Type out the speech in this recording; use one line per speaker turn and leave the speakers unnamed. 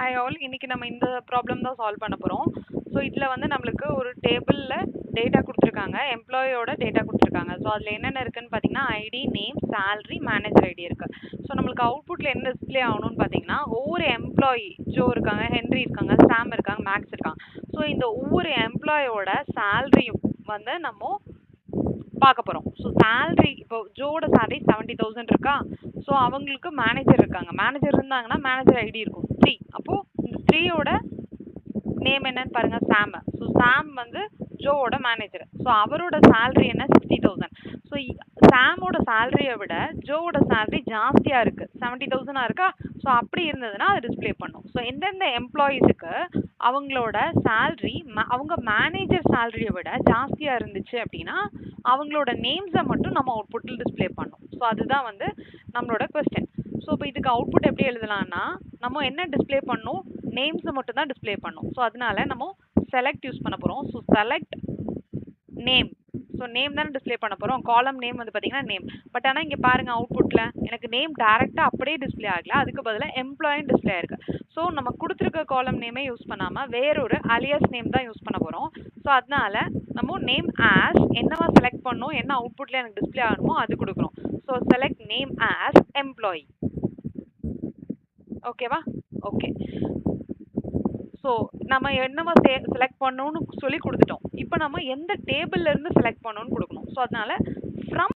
Hi all, இன்னைக்கு நம்ம இந்த ப்ராப்ளம் தான் சால்வ் பண்ண போகிறோம். ஸோ இதில் வந்து நம்மளுக்கு ஒரு டேபிளில் டேட்டா கொடுத்துருக்காங்க, எம்ப்ளாயோட டேட்டா கொடுத்துருக்காங்க. ஸோ அதில் என்னென்ன இருக்குன்னு பார்த்தீங்கன்னா ID, name, salary, manager ID இருக்குது. ஸோ நம்மளுக்கு அவுட்புட்டில் என்ன டிஸ்பிளே ஆகணும்னு பார்த்தீங்கன்னா ஒவ்வொரு எம்ப்ளாயி, ஜோ இருக்காங்க, ஹென்ரி இருக்காங்க, சாம் இருக்காங்க, மேக்ஸ் இருக்காங்க. ஸோ இந்த ஒவ்வொரு எம்ப்ளாயோட சேலரியும் வந்து நம்ம பார்க்க போகிறோம். ஸோ சேலரி, இப்போ ஜோட சேலரி 70,000 இருக்கா. ஸோ அவங்களுக்கு மேனேஜர் இருக்காங்க, மேனேஜர் இருந்தாங்கன்னா மேனேஜர் ஐடி இருக்கும் 3. அப்போது இந்த 3யோட நேம் என்னன்னு பாருங்க, சாம். ஸோ சாம் வந்து ஜோவோட மேனேஜர். ஸோ அவரோட சேலரி என்ன, 60,000. ஸோ சாமோட சேலரியை விட ஜோவோட சேலரி ஜாஸ்தியாக இருக்குது, 70,000 இருக்கா. ஸோ அப்படி இருந்ததுன்னா அது டிஸ்பிளே பண்ணும். ஸோ எந்தெந்த எம்ப்ளாயீஸுக்கு அவங்களோட சேலரி அவங்க மேனேஜர் சேலரியை விட ஜாஸ்தியாக இருந்துச்சு அப்படின்னா அவங்களோட நேம்ஸை மட்டும் நம்ம அவுட்புட்டில் டிஸ்பிளே பண்ணோம். ஸோ அதுதான் வந்து நம்மளோட கொஸ்டின். ஸோ இப்போ இதுக்கு அவுட்புட் எப்படி எழுதலாம்னா, நம்ம என்ன டிஸ்பிளே பண்ணோம், நேம்ஸை மட்டும் தான் டிஸ்பிளே பண்ணோம். ஸோ அதனால நம்ம செலக்ட் யூஸ் பண்ண போகிறோம். So select name. So name தானே டிஸ்பிளே பண்ண போகிறோம். காலம் நேம் வந்து பார்த்தீங்கன்னா நேம். பட் ஆனால் இங்கே பாருங்கள், அவுட்புட்டில் எனக்கு நேம் டேரெக்டாக அப்படியே டிஸ்பிளே ஆகல, அதுக்கு பதிலாக எம்ப்ளாயின்னு டிஸ்பிளே ஆயிருக்கு. ஸோ நம்ம கொடுத்துருக்க காலம் நேமே யூஸ் பண்ணாமல் வேறொரு அலியாஸ் நேம் தான் யூஸ் பண்ண போகிறோம். ஸோ அதனால நம்ம நேம் ஆஸ் என்னவா செலக்ட் பண்ணோம், என்ன அவுட்புட்டில் எனக்கு டிஸ்பிளே ஆகணுமோ அது கொடுக்குறோம். So select name as employee. ஓகேவா? ஓகே. ஸோ நம்ம என்னவா செலக்ட் பண்ணணும்னு சொல்லி கொடுத்துட்டோம். இப்போ நம்ம எந்த டேபிள்ல இருந்து செலக்ட் பண்ணணும்னு கொடுக்கணும். ஸோ அதனால ஃப்ரம்